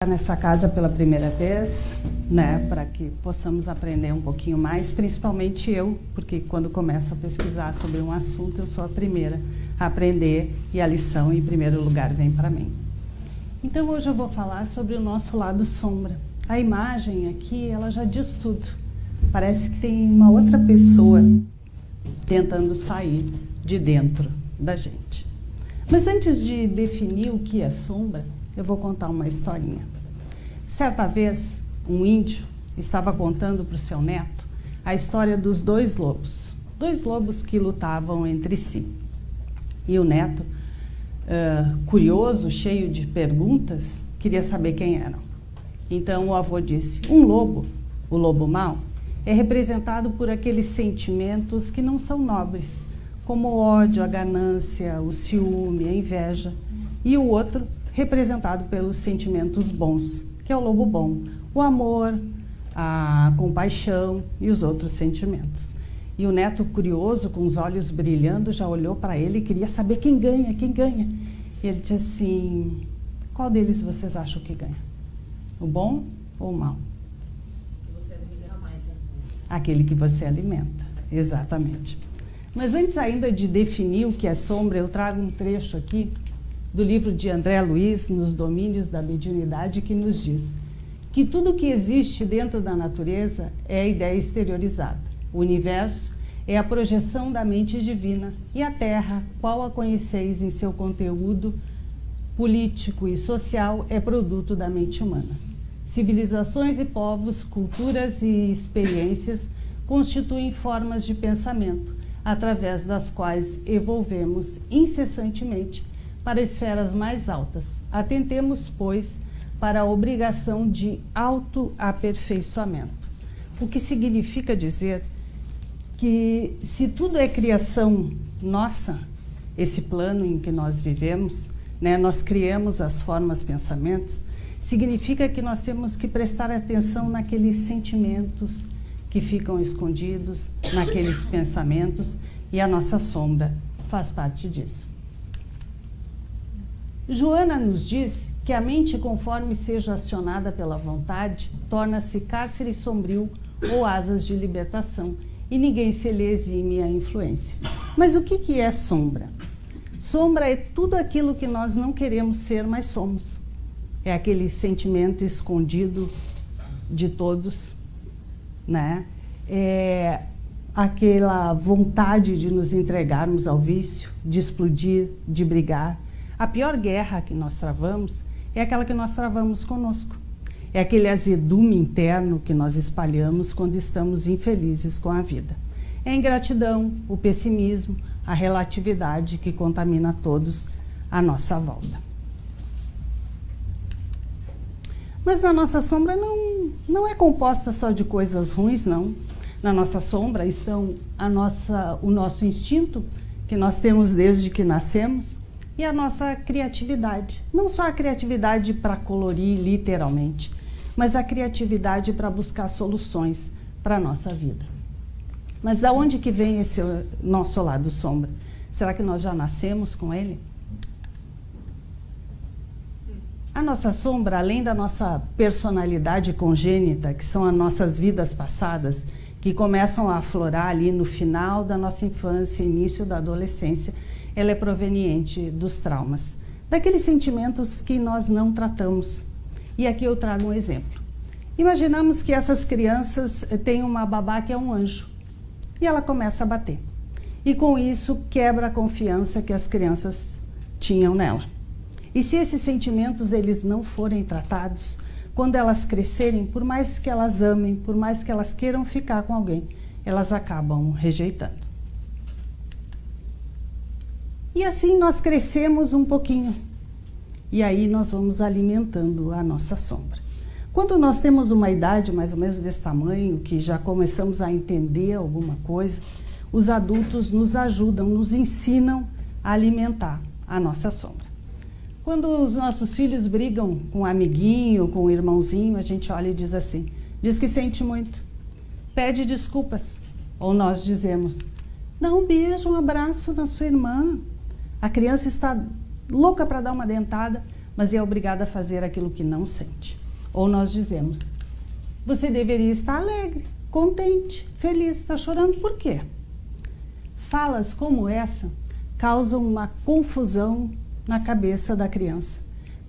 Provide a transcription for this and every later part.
Nessa casa pela primeira vez, né, para que possamos aprender um pouquinho mais, principalmente eu, porque quando começo a pesquisar sobre um assunto, eu sou a primeira a aprender e a lição, em primeiro lugar, vem para mim. Então, hoje eu vou falar sobre o nosso lado sombra. A imagem aqui, ela já diz tudo. Parece que tem uma outra pessoa tentando sair de dentro da gente. Mas antes de definir o que é sombra, eu vou contar uma historinha. Certa vez, um índio estava contando para o seu neto a história dos dois lobos que lutavam entre si. E o neto, curioso, cheio de perguntas, queria saber quem eram. Então o avô disse: um lobo, o lobo mau, é representado por aqueles sentimentos que não são nobres, como o ódio, a ganância, o ciúme, a inveja. E o outro, representado pelos sentimentos bons, que é o lobo bom, o amor, a compaixão e os outros sentimentos. E o neto, curioso, com os olhos brilhando, já olhou para ele e queria saber quem ganha, quem ganha. E ele disse assim: qual deles vocês acham que ganha? O bom ou o mau? Que você alimenta mais. Aquele que você alimenta, exatamente. Mas antes ainda de definir o que é sombra, eu trago um trecho aqui do livro de André Luiz, Nos Domínios da Mediunidade, que nos diz que tudo que existe dentro da natureza é a ideia exteriorizada. O universo é a projeção da mente divina e a Terra, qual a conheceis em seu conteúdo político e social, é produto da mente humana. Civilizações e povos, culturas e experiências constituem formas de pensamento, através das quais evolvemos incessantemente para esferas mais altas. Atentemos, pois, para a obrigação de autoaperfeiçoamento. O que significa dizer que, se tudo é criação nossa, esse plano em que nós vivemos, né, nós criamos as formas, pensamentos, significa que nós temos que prestar atenção naqueles sentimentos que ficam escondidos, naqueles pensamentos, e a nossa sombra faz parte disso. Joana nos diz que a mente, conforme seja acionada pela vontade, torna-se cárcere sombrio ou asas de libertação, e ninguém se lhe exime a influência. Mas o que é sombra? Sombra é tudo aquilo que nós não queremos ser, mas somos. É aquele sentimento escondido de todos, né? É aquela vontade de nos entregarmos ao vício, de explodir, de brigar. A pior guerra que nós travamos é aquela que nós travamos conosco. É aquele azedume interno que nós espalhamos quando estamos infelizes com a vida. É a ingratidão, o pessimismo, a relatividade que contamina todos à nossa volta. Mas a nossa sombra não é composta só de coisas ruins, não. Na nossa sombra estão o nosso instinto, que nós temos desde que nascemos, e a nossa criatividade. Não só a criatividade para colorir, literalmente, mas a criatividade para buscar soluções para a nossa vida. Mas da onde que vem esse nosso lado sombra? Será que nós já nascemos com ele? A nossa sombra, além da nossa personalidade congênita, que são as nossas vidas passadas, que começam a aflorar ali no final da nossa infância, início da adolescência, ela é proveniente dos traumas, daqueles sentimentos que nós não tratamos. E aqui eu trago um exemplo. Imaginamos que essas crianças têm uma babá que é um anjo, e ela começa a bater. E com isso quebra a confiança que as crianças tinham nela. E se esses sentimentos eles não forem tratados, quando elas crescerem, por mais que elas amem, por mais que elas queiram ficar com alguém, elas acabam rejeitando. E assim nós crescemos um pouquinho. E aí nós vamos alimentando a nossa sombra. Quando nós temos uma idade mais ou menos desse tamanho, que já começamos a entender alguma coisa, os adultos nos ajudam, nos ensinam a alimentar a nossa sombra. Quando os nossos filhos brigam com um amiguinho, com um irmãozinho, a gente olha e diz assim: diz que sente muito, pede desculpas. Ou nós dizemos: dá um beijo, um abraço na sua irmã. A criança está louca para dar uma dentada, mas é obrigada a fazer aquilo que não sente. Ou nós dizemos, você deveria estar alegre, contente, feliz, está chorando por quê? Falas como essa causam uma confusão na cabeça da criança,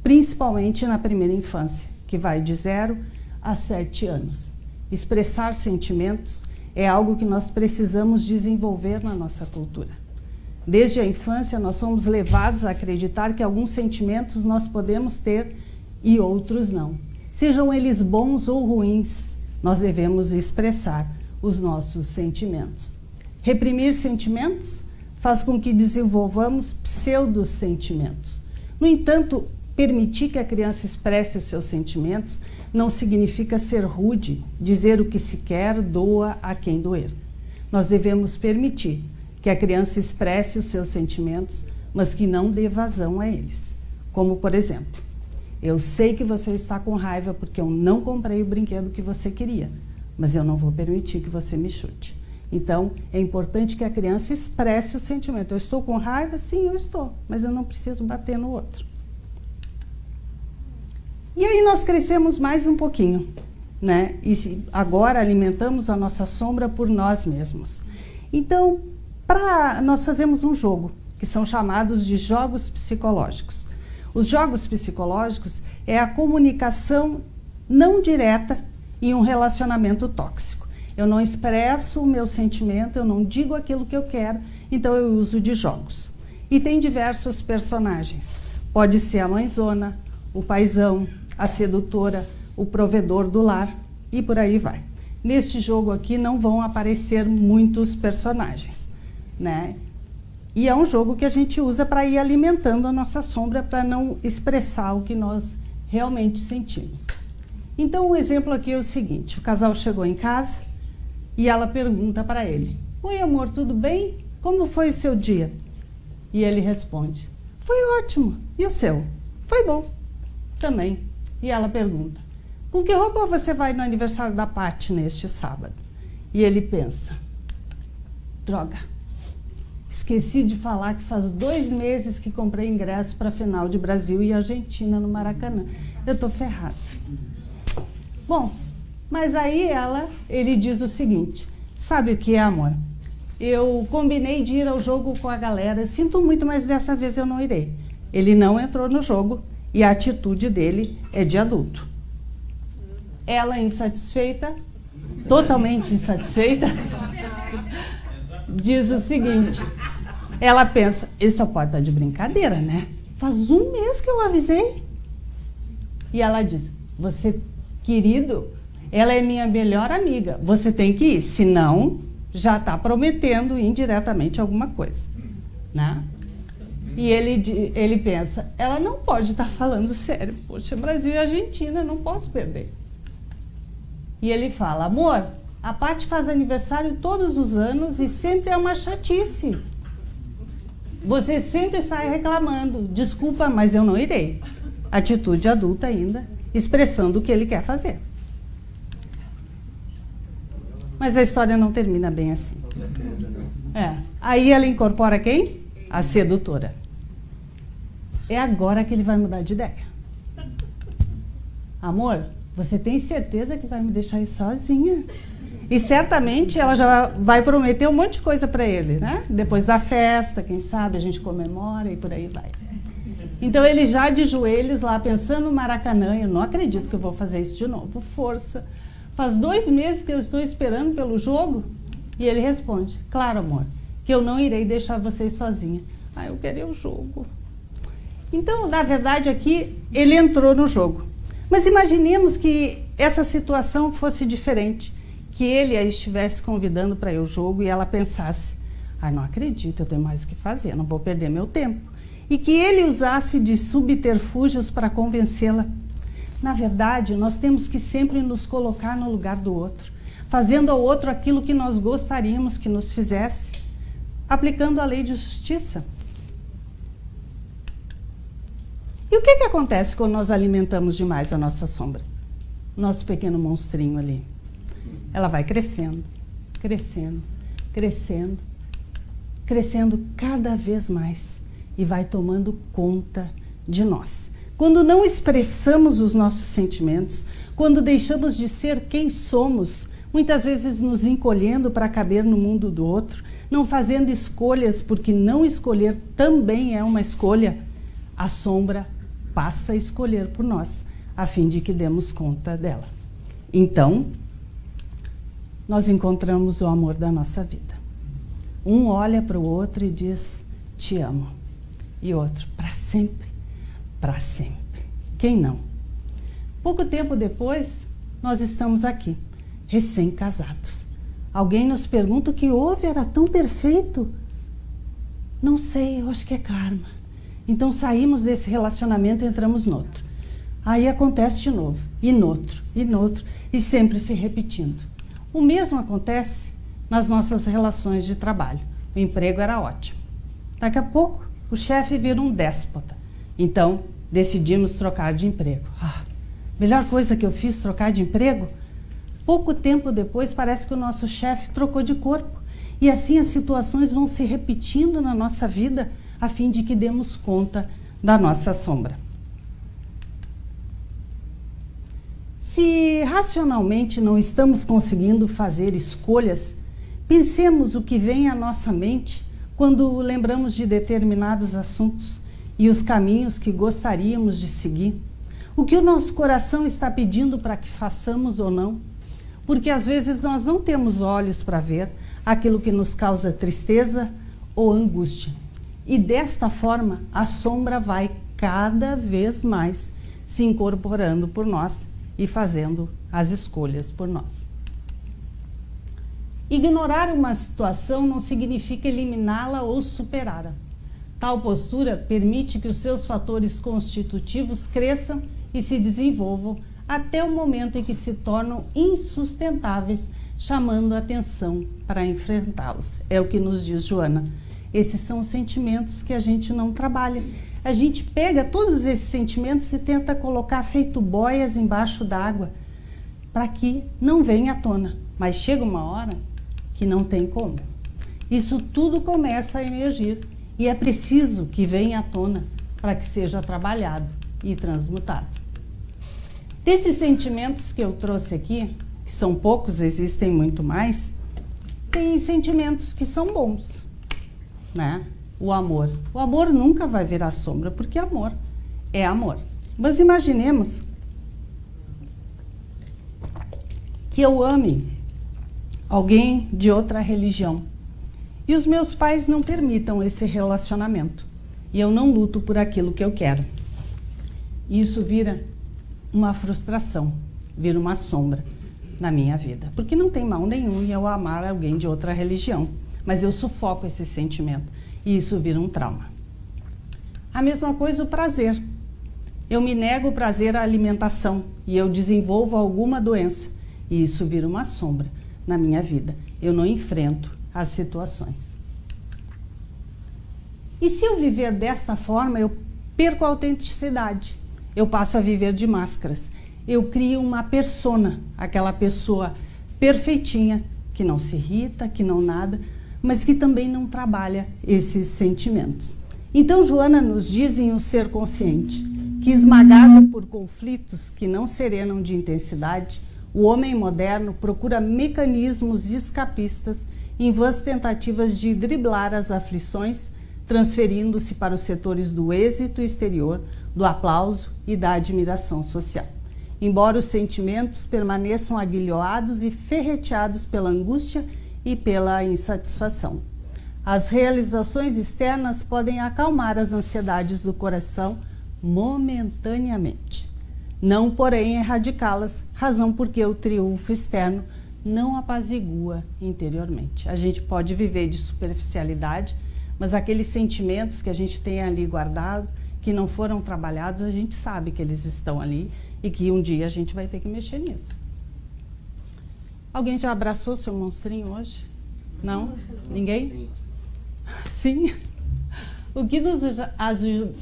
principalmente na primeira infância, que vai de 0 a 7 anos. Expressar sentimentos é algo que nós precisamos desenvolver na nossa cultura. Desde a infância, nós somos levados a acreditar que alguns sentimentos nós podemos ter e outros não. Sejam eles bons ou ruins, nós devemos expressar os nossos sentimentos. Reprimir sentimentos faz com que desenvolvamos pseudo-sentimentos. No entanto, permitir que a criança expresse os seus sentimentos não significa ser rude, dizer o que se quer, doa a quem doer. Nós devemos permitir que a criança expresse os seus sentimentos, mas que não dê vazão a eles. Como, por exemplo, eu sei que você está com raiva porque eu não comprei o brinquedo que você queria, mas eu não vou permitir que você me chute. Então, é importante que a criança expresse o sentimento. Eu estou com raiva? Sim, eu estou, mas eu não preciso bater no outro. E aí nós crescemos mais um pouquinho, né? E agora alimentamos a nossa sombra por nós mesmos. Então, nós fazemos um jogo, que são chamados de jogos psicológicos. Os jogos psicológicos é a comunicação não direta em um relacionamento tóxico. Eu não expresso o meu sentimento, eu não digo aquilo que eu quero, então eu uso de jogos. E tem diversos personagens. Pode ser a mãezona, o paizão, a sedutora, o provedor do lar e por aí vai. Neste jogo aqui não vão aparecer muitos personagens, né? E é um jogo que a gente usa para ir alimentando a nossa sombra, para não expressar o que nós realmente sentimos. Então o exemplo aqui é o seguinte, o casal chegou em casa e ela pergunta para ele, oi amor, tudo bem? Como foi o seu dia? E ele responde, foi ótimo, e o seu? Foi bom, também. E ela pergunta, com que roupa você vai no aniversário da Paty neste sábado? E ele pensa, droga, esqueci de falar que faz 2 meses que comprei ingresso para a final de Brasil e Argentina no Maracanã. Eu tô ferrado. Bom, mas aí ele diz o seguinte, sabe o que é, amor? Eu combinei de ir ao jogo com a galera, sinto muito, mas dessa vez eu não irei. Ele não entrou no jogo e a atitude dele é de adulto. Ela insatisfeita, totalmente insatisfeita, diz o seguinte, ela pensa, ele só pode estar de brincadeira, né? Faz 1 mês que eu avisei. E ela diz, você, querido, ela é minha melhor amiga, você tem que ir, senão já está prometendo indiretamente alguma coisa, né? E ele pensa, ela não pode estar falando sério, poxa, Brasil e Argentina, não posso perder. E ele fala, amor, a Paty faz aniversário todos os anos e sempre é uma chatice. Você sempre sai reclamando, desculpa, mas eu não irei. Atitude adulta ainda, expressando o que ele quer fazer. Mas a história não termina bem assim. Aí ela incorpora quem? A sedutora. É agora que ele vai mudar de ideia. Amor, você tem certeza que vai me deixar aí sozinha? E certamente ela já vai prometer um monte de coisa para ele, né? Depois da festa, quem sabe, a gente comemora e por aí vai. Então ele já de joelhos lá, pensando no Maracanã, eu não acredito que eu vou fazer isso de novo, força. Faz 2 meses que eu estou esperando pelo jogo. E ele responde, claro amor, que eu não irei deixar vocês sozinha. Ah, eu quero ir ao jogo. Então, na verdade, aqui ele entrou no jogo. Mas imaginemos que essa situação fosse diferente, que ele a estivesse convidando para ir ao jogo e ela pensasse, ah, não acredito, eu tenho mais o que fazer, não vou perder meu tempo. E que ele usasse de subterfúgios para convencê-la. Na verdade, nós temos que sempre nos colocar no lugar do outro, fazendo ao outro aquilo que nós gostaríamos que nos fizesse, aplicando a lei de justiça. E o que acontece quando nós alimentamos demais a nossa sombra? Nosso pequeno monstrinho ali. Ela vai crescendo, crescendo, crescendo, crescendo cada vez mais e vai tomando conta de nós. quando não expressamos os nossos sentimentos, quando deixamos de ser quem somos, muitas vezes nos encolhendo para caber no mundo do outro, não fazendo escolhas, porque não escolher também é uma escolha, a sombra passa a escolher por nós, a fim de que demos conta dela. Então, nós encontramos o amor da nossa vida. Um olha para o outro e diz, te amo. E outro, para sempre, para sempre. Quem não? Pouco tempo depois, nós estamos aqui, recém-casados. Alguém nos pergunta o que houve, era tão perfeito. Não sei, eu acho que é karma. Então saímos desse relacionamento e entramos noutro. Aí acontece de novo, e noutro, e sempre se repetindo. O mesmo acontece nas nossas relações de trabalho. O emprego era ótimo. Daqui a pouco, o chefe vira um déspota. Então, decidimos trocar de emprego. Melhor coisa que eu fiz, trocar de emprego? Pouco tempo depois, parece que o nosso chefe trocou de corpo. E assim as situações vão se repetindo na nossa vida, a fim de que demos conta da nossa sombra. Se racionalmente não estamos conseguindo fazer escolhas, pensemos o que vem à nossa mente quando lembramos de determinados assuntos e os caminhos que gostaríamos de seguir. O que o nosso coração está pedindo para que façamos ou não. Porque às vezes nós não temos olhos para ver aquilo que nos causa tristeza ou angústia. E desta forma, a sombra vai cada vez mais se incorporando por nós e fazendo as escolhas por nós. Ignorar uma situação não significa eliminá-la ou superá-la. Tal postura permite que os seus fatores constitutivos cresçam e se desenvolvam até o momento em que se tornam insustentáveis, chamando a atenção para enfrentá-los. É o que nos diz Joana. Esses são os sentimentos que a gente não trabalha. A gente pega todos esses sentimentos e tenta colocar feito boias embaixo d'água para que não venha à tona. Mas chega uma hora que não tem como. Isso tudo começa a emergir e é preciso que venha à tona para que seja trabalhado e transmutado. Desses sentimentos que eu trouxe aqui, que são poucos, existem muito mais, tem sentimentos que são bons, né? O amor. O amor nunca vai virar sombra, porque amor é amor. Mas imaginemos que eu ame alguém de outra religião e os meus pais não permitam esse relacionamento e eu não luto por aquilo que eu quero. Isso vira uma frustração, vira uma sombra na minha vida, porque não tem mal nenhum em eu amar alguém de outra religião, mas eu sufoco esse sentimento e isso vira um trauma. A mesma coisa o prazer. Eu me nego o prazer à alimentação e eu desenvolvo alguma doença e isso vira uma sombra na minha vida. Eu não enfrento as situações. E se eu viver desta forma, eu perco a autenticidade. Eu passo a viver de máscaras. Eu crio uma persona, aquela pessoa perfeitinha, que não se irrita, que não nada, mas que também não trabalha esses sentimentos. Então Joana nos diz em O Ser Consciente, que esmagado por conflitos que não serenam de intensidade, o homem moderno procura mecanismos escapistas em vãs tentativas de driblar as aflições, transferindo-se para os setores do êxito exterior, do aplauso e da admiração social. Embora os sentimentos permaneçam aguilhoados e ferreteados pela angústia e pela insatisfação. As realizações externas podem acalmar as ansiedades do coração momentaneamente. Não, porém, erradicá-las, razão porque o triunfo externo não apazigua interiormente. A gente pode viver de superficialidade, mas aqueles sentimentos que a gente tem ali guardado, que não foram trabalhados, a gente sabe que eles estão ali e que um dia a gente vai ter que mexer nisso. Alguém já abraçou seu monstrinho hoje? Não? Ninguém? Sim? O que nos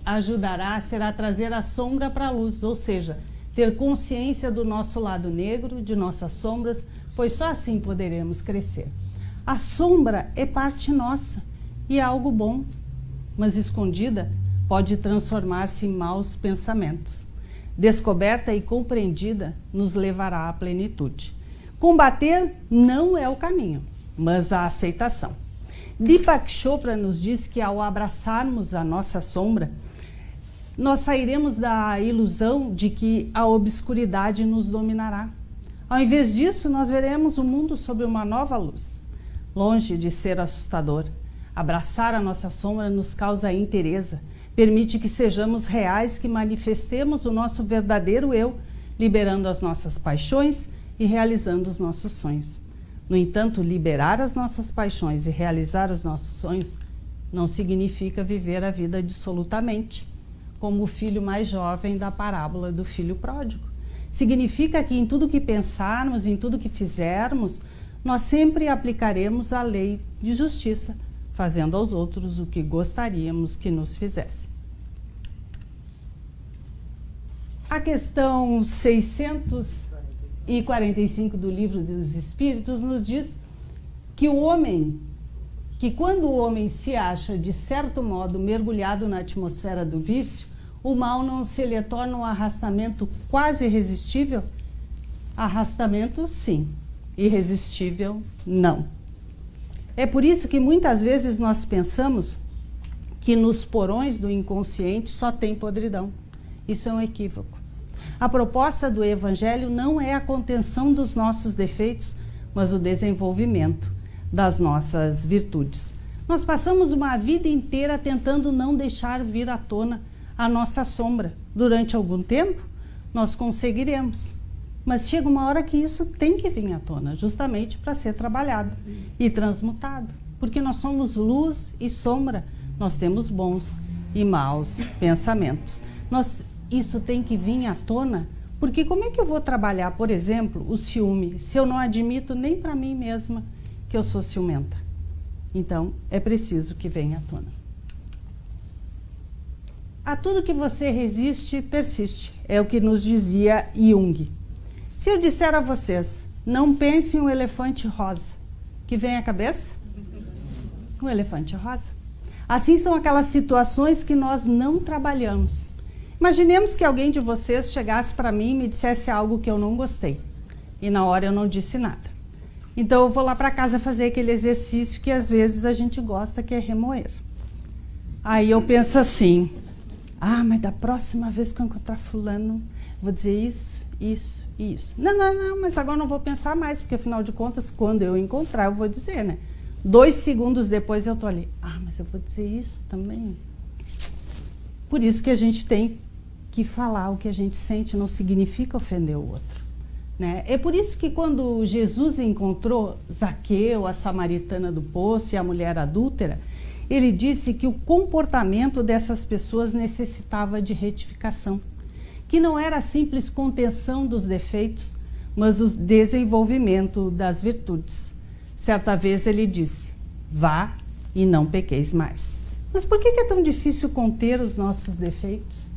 ajudará será trazer a sombra para a luz, ou seja, ter consciência do nosso lado negro, de nossas sombras, pois só assim poderemos crescer. A sombra é parte nossa e é algo bom, mas escondida pode transformar-se em maus pensamentos. Descoberta e compreendida nos levará à plenitude. Combater não é o caminho, mas a aceitação. Deepak Chopra nos diz que ao abraçarmos a nossa sombra, nós sairemos da ilusão de que a obscuridade nos dominará. Ao invés disso, nós veremos o mundo sob uma nova luz. Longe de ser assustador, abraçar a nossa sombra nos causa inteireza, permite que sejamos reais, que manifestemos o nosso verdadeiro eu, liberando as nossas paixões e realizando os nossos sonhos. No entanto, liberar as nossas paixões e realizar os nossos sonhos não significa viver a vida dissolutamente, como o filho mais jovem da parábola do filho pródigo. Significa que em tudo que pensarmos, em tudo que fizermos, nós sempre aplicaremos a lei de justiça, fazendo aos outros o que gostaríamos que nos fizessem. A questão 645 do Livro dos Espíritos nos diz que quando o homem se acha, de certo modo, mergulhado na atmosfera do vício, o mal não se lhe torna um arrastamento quase irresistível? Arrastamento, sim. Irresistível, não. É por isso que muitas vezes nós pensamos que nos porões do inconsciente só tem podridão. Isso é um equívoco. A proposta do Evangelho não é a contenção dos nossos defeitos, mas o desenvolvimento das nossas virtudes. Nós passamos uma vida inteira tentando não deixar vir à tona a nossa sombra. Durante algum tempo, nós conseguiremos. Mas chega uma hora que isso tem que vir à tona, justamente para ser trabalhado e transmutado. Porque nós somos luz e sombra, nós temos bons e maus pensamentos. Isso tem que vir à tona, porque como é que eu vou trabalhar, por exemplo, o ciúme, se eu não admito nem para mim mesma que eu sou ciumenta? Então, é preciso que venha à tona. A tudo que você resiste, persiste. É o que nos dizia Jung. Se eu disser a vocês, não pense em um elefante rosa, que vem à cabeça? Um elefante rosa. Assim são aquelas situações que nós não trabalhamos. Imaginemos que alguém de vocês chegasse para mim e me dissesse algo que eu não gostei. E na hora eu não disse nada. Então eu vou lá para casa fazer aquele exercício que às vezes a gente gosta, que é remoer. Aí eu penso assim, mas da próxima vez que eu encontrar fulano, vou dizer isso, isso e isso. Não, mas agora não vou pensar mais, porque afinal de contas, quando eu encontrar, eu vou dizer, né? 2 segundos depois eu tô ali, mas eu vou dizer isso também. Por isso que a gente tem que falar o que a gente sente, não significa ofender o outro, né? É por isso que quando Jesus encontrou Zaqueu, a samaritana do poço e a mulher adúltera, ele disse que o comportamento dessas pessoas necessitava de retificação, que não era a simples contenção dos defeitos, mas o desenvolvimento das virtudes. Certa vez ele disse, vá e não pequeis mais. Mas por que é tão difícil conter os nossos defeitos?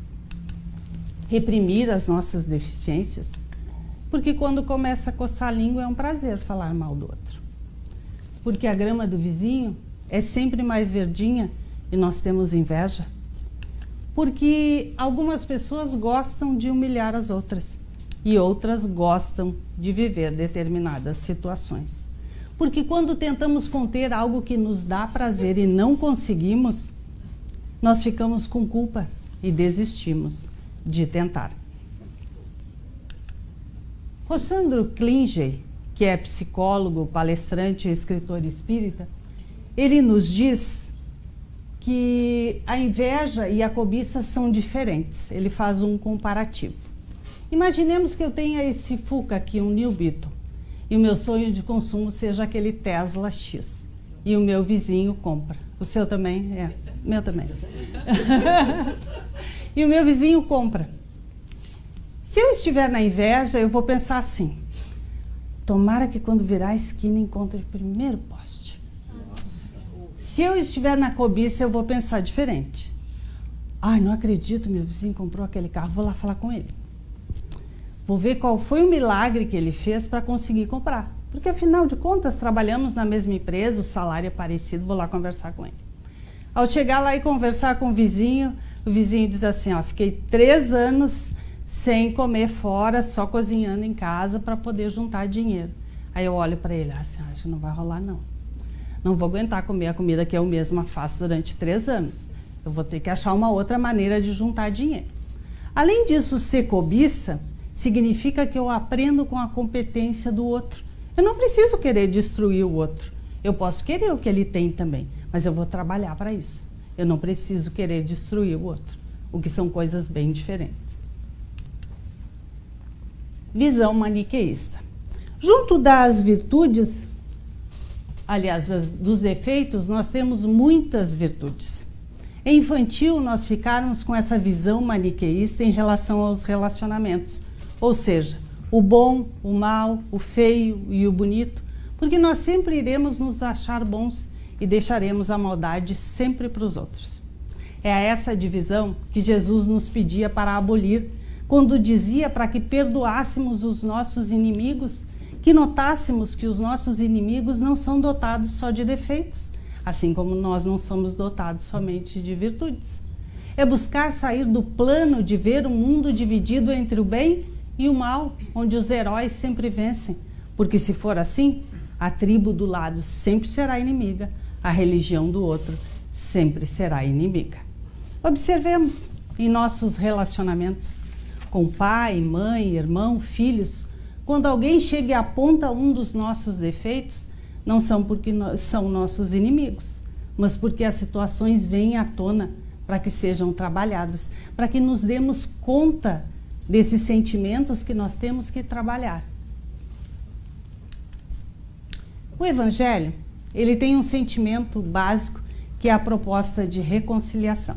Reprimir as nossas deficiências? Porque quando começa a coçar a língua é um prazer falar mal do outro. Porque a grama do vizinho é sempre mais verdinha e nós temos inveja. Porque algumas pessoas gostam de humilhar as outras e outras gostam de viver determinadas situações. Porque quando tentamos conter algo que nos dá prazer e não conseguimos, nós ficamos com culpa e desistimos de tentar. Rossandro Klinger, que é psicólogo, palestrante e escritor espírita, ele nos diz que a inveja e a cobiça são diferentes. Ele faz um comparativo. Imaginemos que eu tenha esse Fuca aqui, um New Beetle, e o meu sonho de consumo seja aquele Tesla X. E o meu vizinho compra. O seu também? É, meu também. E o meu vizinho compra. Se eu estiver na inveja, eu vou pensar assim, tomara que quando virar a esquina encontre o primeiro poste. Se eu estiver na cobiça, eu vou pensar diferente. Não acredito, meu vizinho comprou aquele carro, vou lá falar com ele. Vou ver qual foi o milagre que ele fez para conseguir comprar. Porque, afinal de contas, trabalhamos na mesma empresa, o salário é parecido, vou lá conversar com ele. Ao chegar lá e conversar com o vizinho, o vizinho diz assim, ó, fiquei 3 anos sem comer fora, só cozinhando em casa para poder juntar dinheiro. Aí eu olho para ele, assim, acho que não vai rolar não. Não vou aguentar comer a comida que eu mesma faço durante 3 anos. Eu vou ter que achar uma outra maneira de juntar dinheiro. Além disso, ser cobiça significa que eu aprendo com a competência do outro. Eu não preciso querer destruir o outro. Eu posso querer o que ele tem também, mas eu vou trabalhar para isso. Eu não preciso querer destruir o outro, o que são coisas bem diferentes. Visão maniqueísta. Junto das virtudes, aliás, dos defeitos, nós temos muitas virtudes. É infantil nós ficarmos com essa visão maniqueísta em relação aos relacionamentos, ou seja, o bom, o mal, o feio e o bonito, porque nós sempre iremos nos achar bons e deixaremos a maldade sempre para os outros. É essa divisão que Jesus nos pedia para abolir, quando dizia para que perdoássemos os nossos inimigos, que notássemos que os nossos inimigos não são dotados só de defeitos, assim como nós não somos dotados somente de virtudes. É buscar sair do plano de ver um mundo dividido entre o bem e o mal, onde os heróis sempre vencem, porque se for assim, a tribo do lado sempre será inimiga, a religião do outro sempre será inimiga. Observemos em nossos relacionamentos com pai, mãe, irmão, filhos, quando alguém chega e aponta um dos nossos defeitos, não são porque são nossos inimigos, mas porque as situações vêm à tona para que sejam trabalhadas, para que nos demos conta desses sentimentos que nós temos que trabalhar. O Evangelho, ele tem um sentimento básico que é a proposta de reconciliação.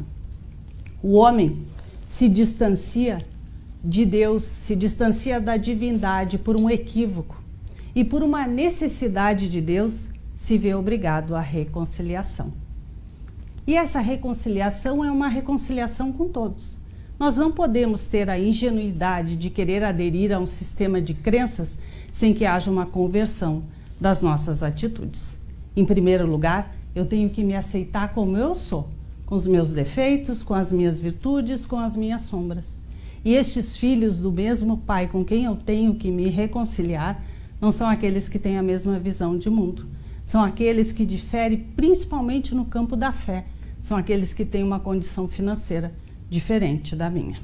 O homem se distancia de Deus, se distancia da divindade por um equívoco e por uma necessidade de Deus se vê obrigado à reconciliação. E essa reconciliação é uma reconciliação com todos. Nós não podemos ter a ingenuidade de querer aderir a um sistema de crenças sem que haja uma conversão das nossas atitudes. Em primeiro lugar, eu tenho que me aceitar como eu sou, com os meus defeitos, com as minhas virtudes, com as minhas sombras. E estes filhos do mesmo pai com quem eu tenho que me reconciliar não são aqueles que têm a mesma visão de mundo. São aqueles que diferem principalmente no campo da fé. São aqueles que têm uma condição financeira diferente da minha.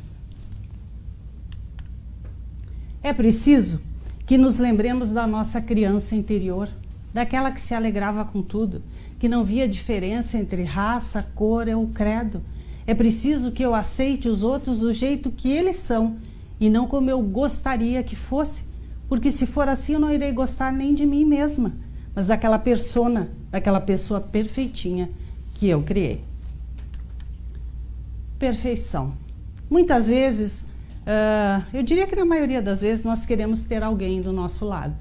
É preciso que nos lembremos da nossa criança interior, daquela que se alegrava com tudo, que não via diferença entre raça, cor ou credo. É preciso que eu aceite os outros do jeito que eles são e não como eu gostaria que fosse, porque se for assim eu não irei gostar nem de mim mesma, mas daquela persona, daquela pessoa perfeitinha que eu criei. Perfeição. Muitas vezes, eu diria que na maioria das vezes nós queremos ter alguém do nosso lado,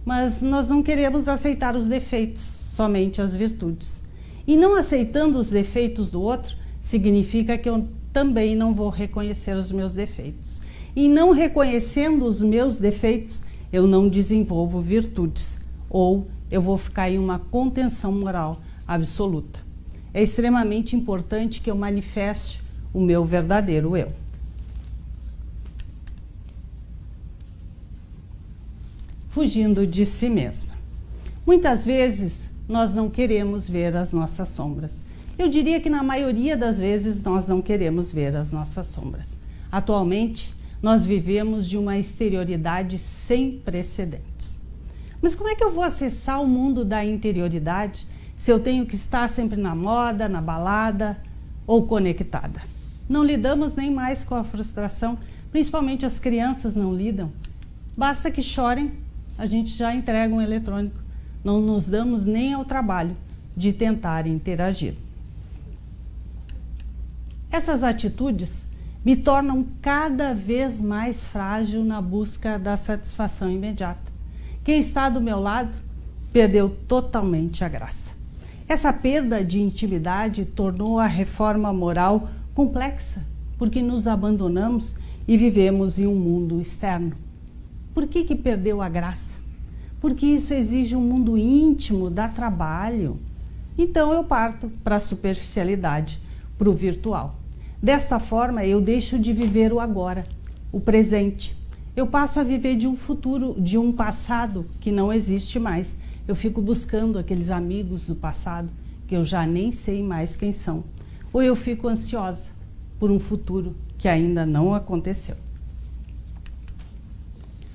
mas nós não queremos aceitar os defeitos, somente as virtudes. E não aceitando os defeitos do outro, significa que eu também não vou reconhecer os meus defeitos. E não reconhecendo os meus defeitos, eu não desenvolvo virtudes, ou eu vou ficar em uma contenção moral absoluta. É extremamente importante que eu manifeste o meu verdadeiro eu. Fugindo de si mesma. Muitas vezes nós não queremos ver as nossas sombras. Eu diria que na maioria das vezes nós não queremos ver as nossas sombras. Atualmente, nós vivemos de uma exterioridade sem precedentes. Mas como é que eu vou acessar o mundo da interioridade se eu tenho que estar sempre na moda, na balada ou conectada? Não lidamos nem mais com a frustração, principalmente as crianças não lidam. Basta que chorem, a gente já entrega um eletrônico. Não nos damos nem ao trabalho de tentar interagir. Essas atitudes me tornam cada vez mais frágil na busca da satisfação imediata. Quem está do meu lado perdeu totalmente a graça. Essa perda de intimidade tornou a reforma moral complexa, porque nos abandonamos e vivemos em um mundo externo. Por que perdeu a graça? Porque isso exige um mundo íntimo, dá trabalho. Então eu parto para a superficialidade, para o virtual. Desta forma, eu deixo de viver o agora, o presente. Eu passo a viver de um futuro, de um passado que não existe mais. Eu fico buscando aqueles amigos do passado que eu já nem sei mais quem são. Ou eu fico ansiosa por um futuro que ainda não aconteceu.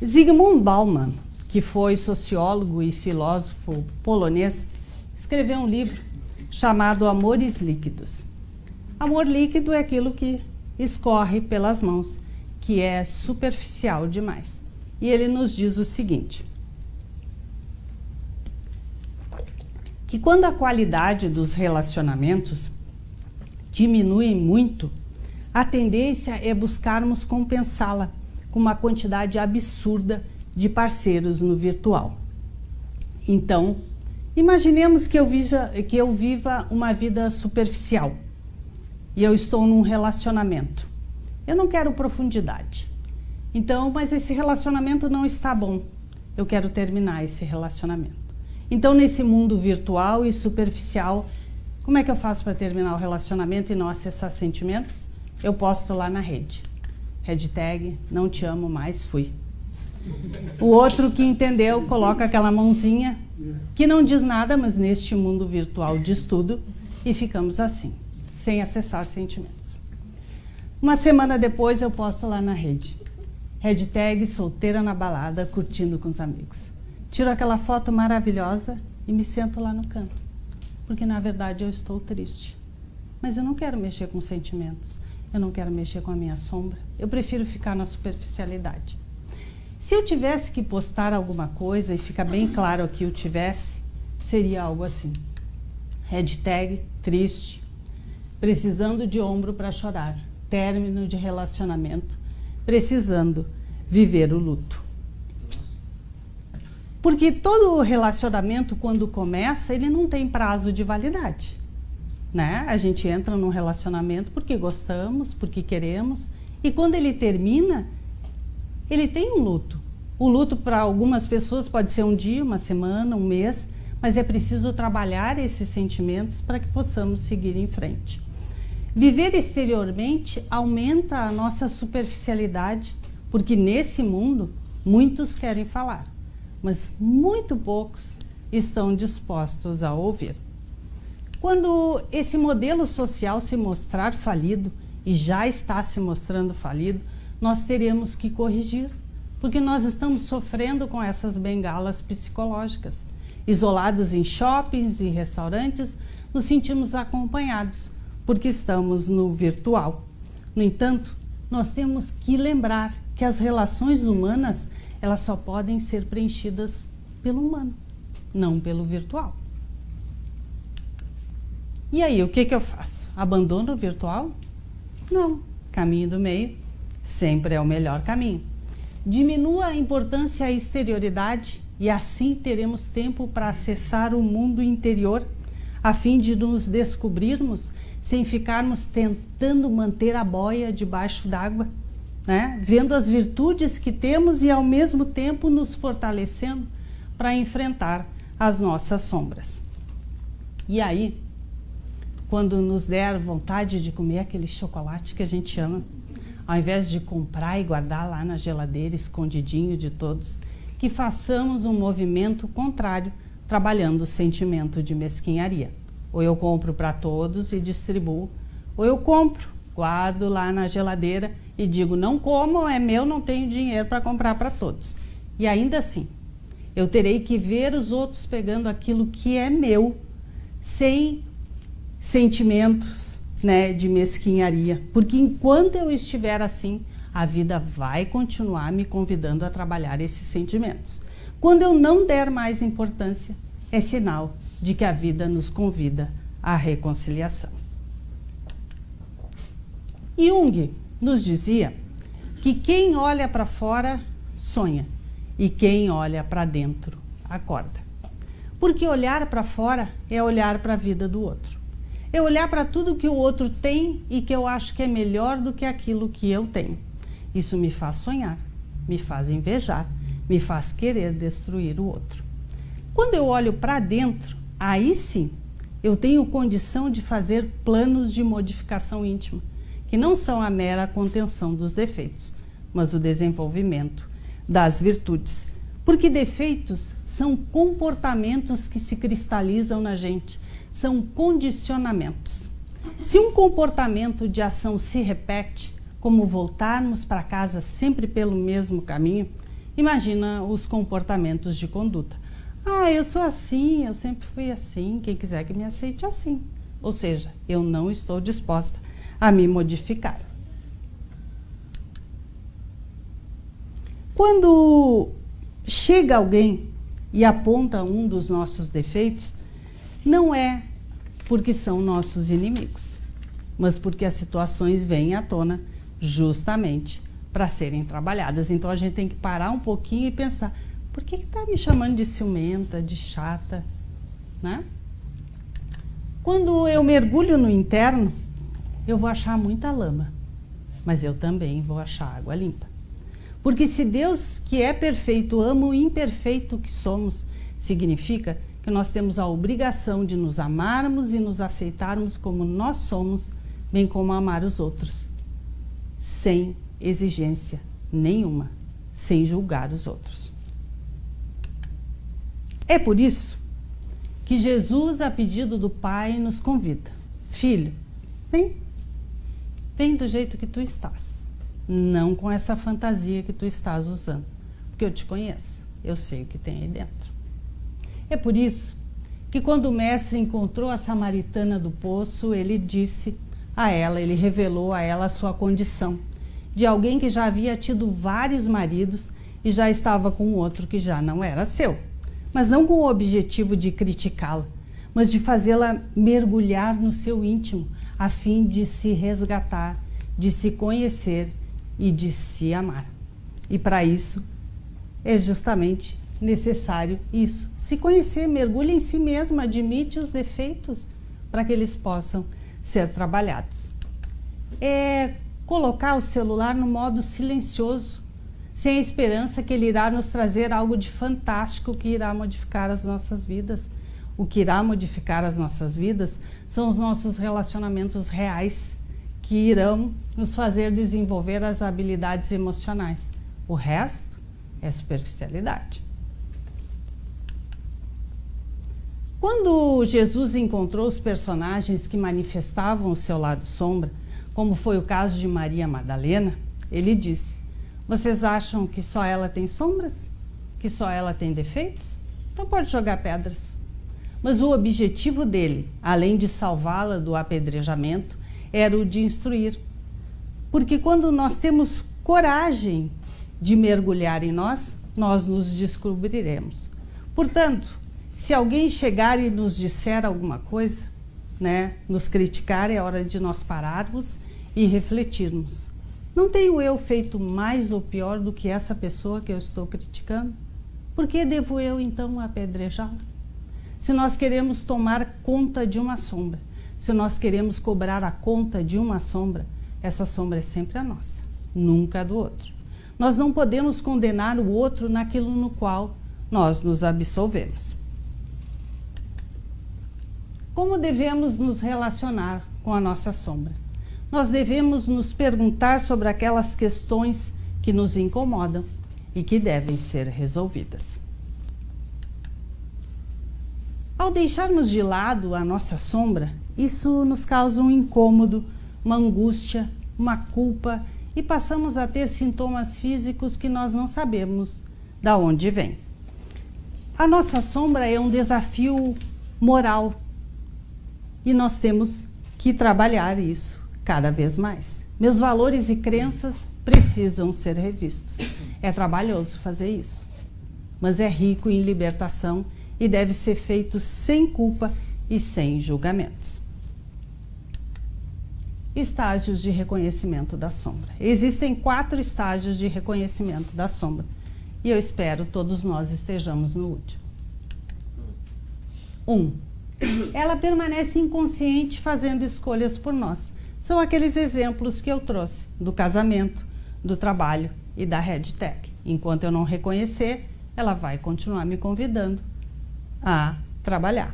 Zygmunt Bauman, que foi sociólogo e filósofo polonês, escreveu um livro chamado Amores Líquidos. Amor líquido é aquilo que escorre pelas mãos, que é superficial demais. E ele nos diz o seguinte, que quando a qualidade dos relacionamentos diminui muito, a tendência é buscarmos compensá-la com uma quantidade absurda de parceiros no virtual. Então, imaginemos que eu viva uma vida superficial e eu estou num relacionamento. Eu não quero profundidade. Então, mas esse relacionamento não está bom. Eu quero terminar esse relacionamento. Então, nesse mundo virtual e superficial, como é que eu faço para terminar o relacionamento e não acessar sentimentos? Eu posto lá na rede. Hashtag, não te amo mais, fui. O outro que entendeu, coloca aquela mãozinha que não diz nada, mas neste mundo virtual diz tudo e ficamos assim, sem acessar sentimentos. Uma semana depois eu posto lá na rede. Hashtag, solteira na balada, curtindo com os amigos. Tiro aquela foto maravilhosa e me sento lá no canto. Porque na verdade eu estou triste. Mas eu não quero mexer com sentimentos. Eu não quero mexer com a minha sombra. Eu prefiro ficar na superficialidade. Se eu tivesse que postar alguma coisa e ficar bem claro que eu tivesse, seria algo assim. Hashtag triste, precisando de ombro para chorar, término de relacionamento, precisando viver o luto. Porque todo relacionamento, quando começa, ele não tem prazo de validade, né? A gente entra num relacionamento porque gostamos, porque queremos, e quando ele termina, ele tem um luto. O luto para algumas pessoas pode ser um dia, uma semana, um mês, mas é preciso trabalhar esses sentimentos para que possamos seguir em frente. Viver exteriormente aumenta a nossa superficialidade, porque nesse mundo muitos querem falar, mas muito poucos estão dispostos a ouvir. Quando esse modelo social se mostrar falido, e já está se mostrando falido, nós teremos que corrigir, porque nós estamos sofrendo com essas bengalas psicológicas. Isolados em shoppings e restaurantes, nos sentimos acompanhados, porque estamos no virtual. No entanto, nós temos que lembrar que as relações humanas, elas só podem ser preenchidas pelo humano, não pelo virtual. E aí, o que eu faço? Abandono o virtual? Não. Caminho do meio sempre é o melhor caminho. Diminua a importância à exterioridade e assim teremos tempo para acessar o mundo interior, a fim de nos descobrirmos sem ficarmos tentando manter a boia debaixo d'água, né? Vendo as virtudes que temos e ao mesmo tempo nos fortalecendo para enfrentar as nossas sombras. E aí, quando nos der vontade de comer aquele chocolate que a gente ama, ao invés de comprar e guardar lá na geladeira, escondidinho de todos, que façamos um movimento contrário, trabalhando o sentimento de mesquinharia. Ou eu compro para todos e distribuo, ou eu compro, guardo lá na geladeira e digo, não como, é meu, não tenho dinheiro para comprar para todos. E ainda assim, eu terei que ver os outros pegando aquilo que é meu, sem sentimentos, né, de mesquinharia. Porque enquanto eu estiver assim, a vida vai continuar me convidando a trabalhar esses sentimentos. Quando eu não der mais importância, é sinal de que a vida nos convida à reconciliação. Jung nos dizia que quem olha para fora sonha e quem olha para dentro acorda. Porque olhar para fora é olhar para a vida do outro. É olhar para tudo que o outro tem e que eu acho que é melhor do que aquilo que eu tenho. Isso me faz sonhar, me faz invejar, me faz querer destruir o outro. Quando eu olho para dentro, aí sim, eu tenho condição de fazer planos de modificação íntima, que não são a mera contenção dos defeitos, mas o desenvolvimento das virtudes. Porque defeitos são comportamentos que se cristalizam na gente, são condicionamentos. Se um comportamento de ação se repete, como voltarmos para casa sempre pelo mesmo caminho, imagina os comportamentos de conduta. Ah, eu sou assim, eu sempre fui assim, quem quiser que me aceite assim. Ou seja, eu não estou disposta a me modificar. Quando chega alguém e aponta um dos nossos defeitos, não é porque são nossos inimigos, mas porque as situações vêm à tona justamente para serem trabalhadas. Então a gente tem que parar um pouquinho e pensar, por que está me chamando de ciumenta, de chata, né? Quando eu mergulho no interno, eu vou achar muita lama, mas eu também vou achar água limpa. Porque se Deus, que é perfeito, ama o imperfeito que somos, significa que nós temos a obrigação de nos amarmos e nos aceitarmos como nós somos, bem como amar os outros, sem exigência nenhuma, sem julgar os outros. É por isso que Jesus, a pedido do Pai, nos convida. Filho, vem do jeito que tu estás, não com essa fantasia que tu estás usando, porque eu te conheço, eu sei o que tem aí dentro. É por isso que quando o mestre encontrou a samaritana do poço, ele disse a ela, ele revelou a ela a sua condição de alguém que já havia tido vários maridos e já estava com outro que já não era seu. Mas não com o objetivo de criticá-la, mas de fazê-la mergulhar no seu íntimo, a fim de se resgatar, de se conhecer e de se amar. E para isso é justamente necessário isso, se conhecer, mergulhe em si mesmo, admite os defeitos para que eles possam ser trabalhados. É colocar o celular no modo silencioso, sem a esperança que ele irá nos trazer algo de fantástico que irá modificar as nossas vidas. O que irá modificar as nossas vidas são os nossos relacionamentos reais, que irão nos fazer desenvolver as habilidades emocionais. O resto é superficialidade. Quando Jesus encontrou os personagens que manifestavam o seu lado sombra, como foi o caso de Maria Madalena, ele disse: vocês acham que só ela tem sombras? Que só ela tem defeitos? Então pode jogar pedras. Mas o objetivo dele, além de salvá-la do apedrejamento, era o de instruir. Porque quando nós temos coragem de mergulhar em nós, nós nos descobriremos. Portanto, se alguém chegar e nos disser alguma coisa, nos criticar, é hora de nós pararmos e refletirmos. Não tenho eu feito mais ou pior do que essa pessoa que eu estou criticando? Por que devo eu, então, apedrejá-la? Se nós queremos tomar conta de uma sombra, se nós queremos cobrar a conta de uma sombra, essa sombra é sempre a nossa, nunca a do outro. Nós não podemos condenar o outro naquilo no qual nós nos absolvemos. Como devemos nos relacionar com a nossa sombra? Nós devemos nos perguntar sobre aquelas questões que nos incomodam e que devem ser resolvidas. Ao deixarmos de lado a nossa sombra, isso nos causa um incômodo, uma angústia, uma culpa e passamos a ter sintomas físicos que nós não sabemos de onde vem. A nossa sombra é um desafio moral e nós temos que trabalhar isso cada vez mais. Meus valores e crenças precisam ser revistos. É trabalhoso fazer isso, mas é rico em libertação e deve ser feito sem culpa e sem julgamentos. Estágios de reconhecimento da sombra. Existem 4 estágios de reconhecimento da sombra e eu espero todos nós estejamos no último. 1. Ela permanece inconsciente fazendo escolhas por nós. São aqueles exemplos que eu trouxe do casamento, do trabalho e da RedTech. Enquanto eu não reconhecer, ela vai continuar me convidando a trabalhar.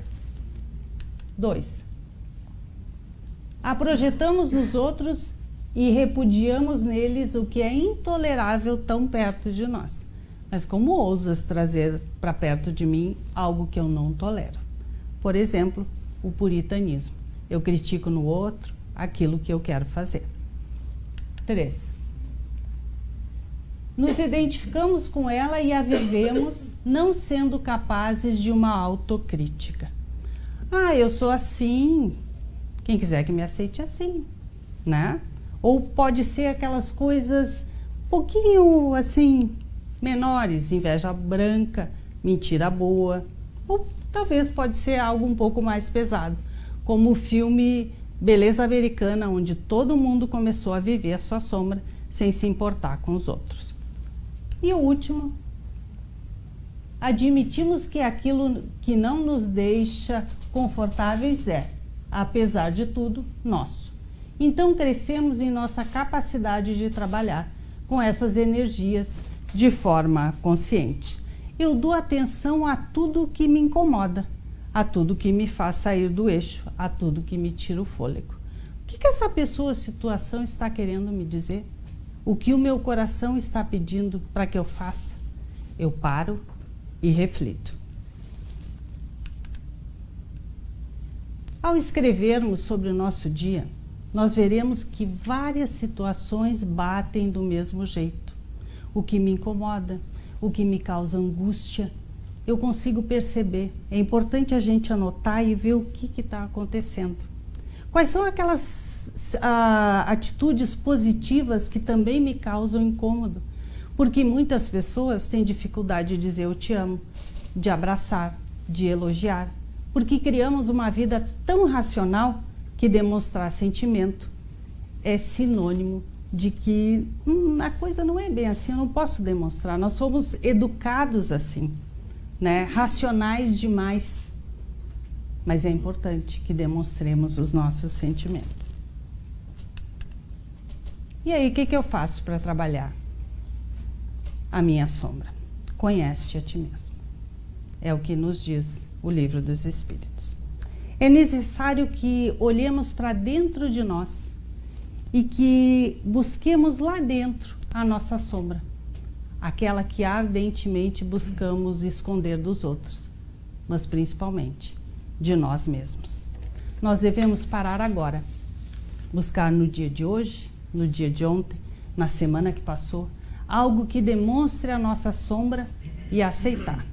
2. A projetamos nos outros e repudiamos neles o que é intolerável tão perto de nós. Mas como ousas trazer para perto de mim algo que eu não tolero? Por exemplo, o puritanismo. Eu critico no outro aquilo que eu quero fazer. 3. Nos identificamos com ela e a vivemos não sendo capazes de uma autocrítica. Ah, eu sou assim, quem quiser que me aceite assim, né? Ou pode ser aquelas coisas um pouquinho assim, menores, inveja branca, mentira boa, ou talvez pode ser algo um pouco mais pesado, como o filme Beleza Americana, onde todo mundo começou a viver a sua sombra sem se importar com os outros. E o último, admitimos que aquilo que não nos deixa confortáveis é, apesar de tudo, nosso. Então crescemos em nossa capacidade de trabalhar com essas energias de forma consciente. Eu dou atenção a tudo que me incomoda, a tudo que me faz sair do eixo, a tudo que me tira o fôlego. O que essa pessoa, situação está querendo me dizer? O que o meu coração está pedindo para que eu faça? Eu paro e reflito. Ao escrevermos sobre o nosso dia, nós veremos que várias situações batem do mesmo jeito. O que me incomoda, o que me causa angústia, eu consigo perceber. É importante a gente anotar e ver o que está acontecendo. Quais são aquelas atitudes positivas que também me causam incômodo? Porque muitas pessoas têm dificuldade de dizer eu te amo, de abraçar, de elogiar, porque criamos uma vida tão racional que demonstrar sentimento é sinônimo de que a coisa não é bem assim, eu não posso demonstrar. Nós fomos educados assim, né? Racionais demais. Mas é importante que demonstremos os nossos sentimentos. E aí, o que eu faço para trabalhar a minha sombra? Conhece-te a ti mesmo. É o que nos diz o Livro dos Espíritos. É necessário que olhemos para dentro de nós e que busquemos lá dentro a nossa sombra, aquela que ardentemente buscamos esconder dos outros, mas principalmente de nós mesmos. Nós devemos parar agora, buscar no dia de hoje, no dia de ontem, na semana que passou, algo que demonstre a nossa sombra e aceitar,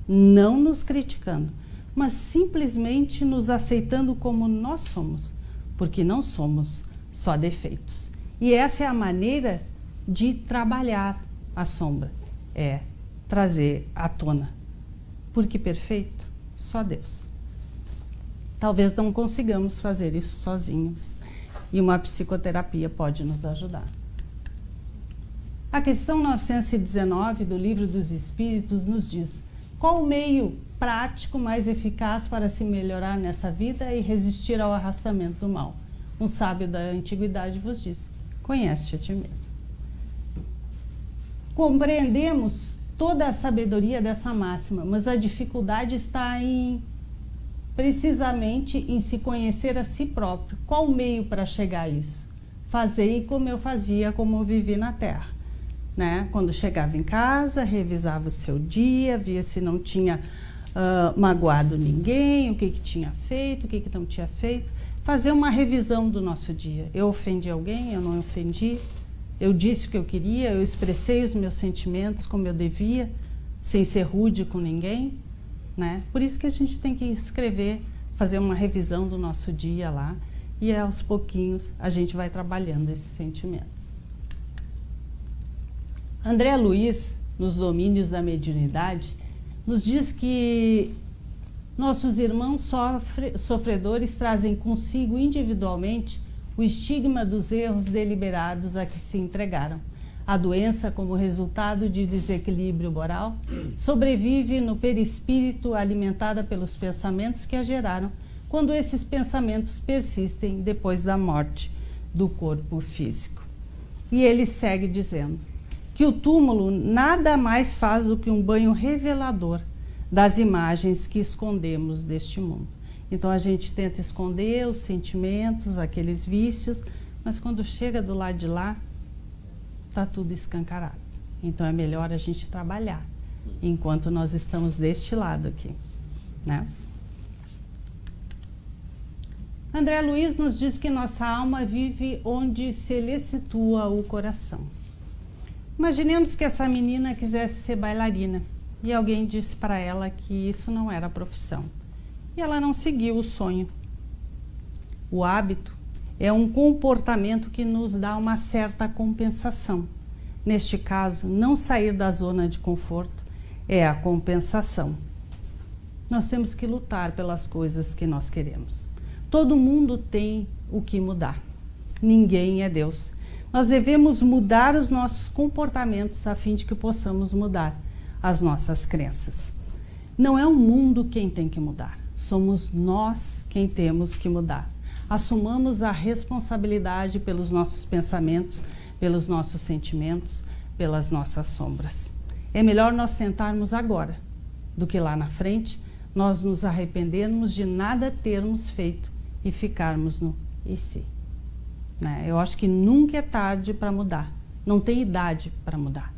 não nos criticando, mas simplesmente nos aceitando como nós somos, porque não somos só defeitos. E essa é a maneira de trabalhar a sombra, é trazer à tona, porque perfeito, só Deus. Talvez não consigamos fazer isso sozinhos e uma psicoterapia pode nos ajudar. A questão 919 do Livro dos Espíritos nos diz: qual o meio prático mais eficaz para se melhorar nessa vida e resistir ao arrastamento do mal? Um sábio da antiguidade vos diz: conhece-te a ti mesmo. Compreendemos toda a sabedoria dessa máxima, mas a dificuldade está precisamente em se conhecer a si próprio. Qual o meio para chegar a isso? Fazei como eu fazia, como eu vivi na Terra. Né? Quando chegava em casa, revisava o seu dia, via se não tinha magoado ninguém, o que tinha feito, o que não tinha feito. Fazer uma revisão do nosso dia. Eu ofendi alguém, eu não ofendi, eu disse o que eu queria, eu expressei os meus sentimentos como eu devia, sem ser rude com ninguém. Né? Por isso que a gente tem que escrever, fazer uma revisão do nosso dia lá e aos pouquinhos a gente vai trabalhando esses sentimentos. André Luiz, nos Domínios da Mediunidade, nos diz que nossos irmãos sofredores trazem consigo individualmente o estigma dos erros deliberados a que se entregaram. A doença, como resultado de desequilíbrio moral, sobrevive no perispírito alimentada pelos pensamentos que a geraram, quando esses pensamentos persistem depois da morte do corpo físico. E ele segue dizendo que o túmulo nada mais faz do que um banho revelador das imagens que escondemos deste mundo. Então a gente tenta esconder os sentimentos, aqueles vícios, Mas quando chega do lado de lá, está tudo escancarado. Então é melhor a gente trabalhar enquanto nós estamos deste lado aqui, né? André Luiz nos diz que nossa alma vive onde se lhe situa o coração. Imaginemos que essa menina quisesse ser bailarina e alguém disse para ela que isso não era a profissão. E ela não seguiu o sonho. O hábito é um comportamento que nos dá uma certa compensação. Neste caso, não sair da zona de conforto é a compensação. Nós temos que lutar pelas coisas que nós queremos. Todo mundo tem o que mudar. Ninguém é Deus. Nós devemos mudar os nossos comportamentos a fim de que possamos mudar as nossas crenças. Não é o mundo quem tem que mudar. Somos nós quem temos que mudar. Assumamos a responsabilidade pelos nossos pensamentos, pelos nossos sentimentos, pelas nossas sombras. É melhor nós tentarmos agora do que lá na frente nós nos arrependermos de nada termos feito e ficarmos no e se. Né? Eu acho que nunca é tarde para mudar. Não tem idade para mudar.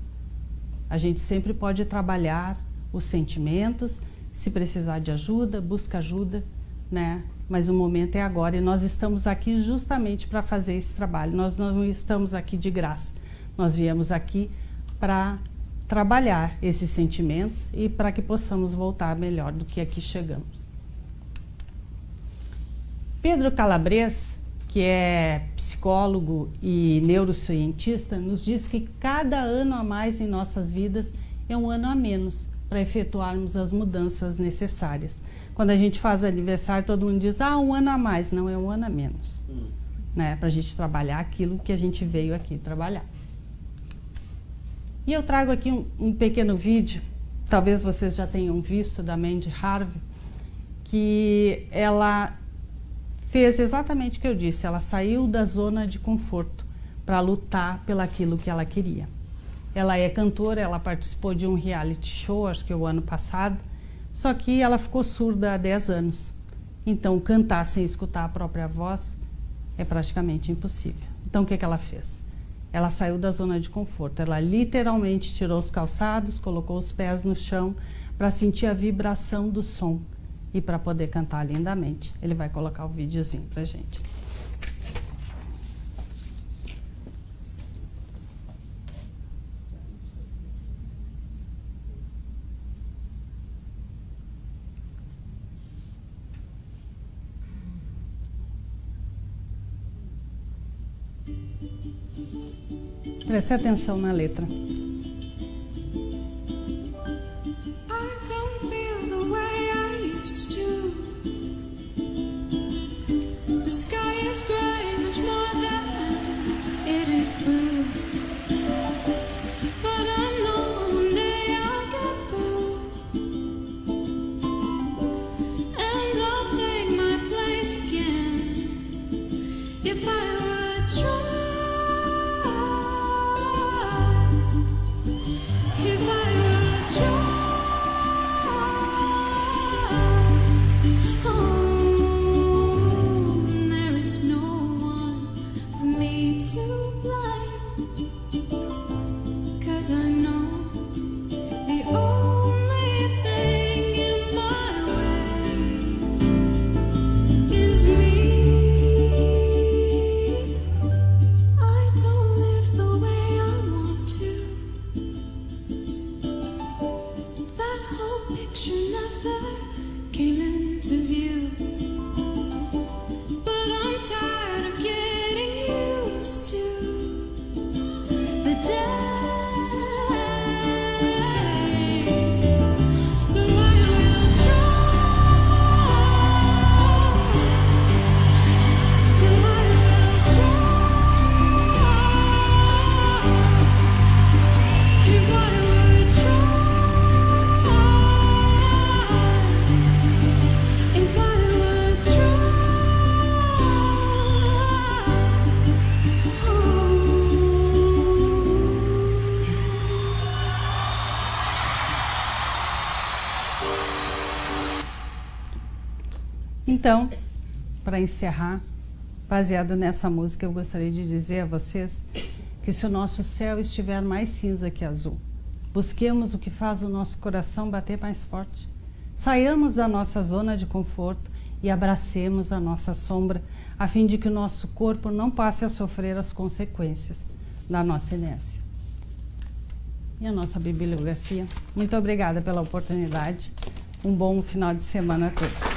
A gente sempre pode trabalhar os sentimentos, se precisar de ajuda, busca ajuda, né? Mas o momento é agora e nós estamos aqui justamente para fazer esse trabalho. Nós não estamos aqui de graça. Nós viemos aqui para trabalhar esses sentimentos e para que possamos voltar melhor do que aqui chegamos. Pedro Calabres, que é psicólogo e neurocientista, nos diz que cada ano a mais em nossas vidas é um ano a menos para efetuarmos as mudanças necessárias. Quando a gente faz aniversário, todo mundo diz, um ano a mais. Não, é um ano a menos. Né? Para a gente trabalhar aquilo que a gente veio aqui trabalhar. E eu trago aqui um pequeno vídeo, talvez vocês já tenham visto, da Mandy Harvey, que ela fez exatamente o que eu disse. Ela saiu da zona de conforto para lutar pelaquilo que ela queria. Ela é cantora, ela participou de um reality show, acho que o ano passado, só que ela ficou surda há 10 anos. Então, cantar sem escutar a própria voz é praticamente impossível. Então, o que ela fez? Ela saiu da zona de conforto. Ela literalmente tirou os calçados, colocou os pés no chão para sentir a vibração do som e para poder cantar lindamente. Ele vai colocar o videozinho pra gente. Preste atenção na letra. Então, para encerrar, baseado nessa música, eu gostaria de dizer a vocês que se o nosso céu estiver mais cinza que azul, busquemos o que faz o nosso coração bater mais forte. Saiamos da nossa zona de conforto e abracemos a nossa sombra, a fim de que o nosso corpo não passe a sofrer as consequências da nossa inércia. E a nossa bibliografia. Muito obrigada pela oportunidade. Um bom final de semana a todos.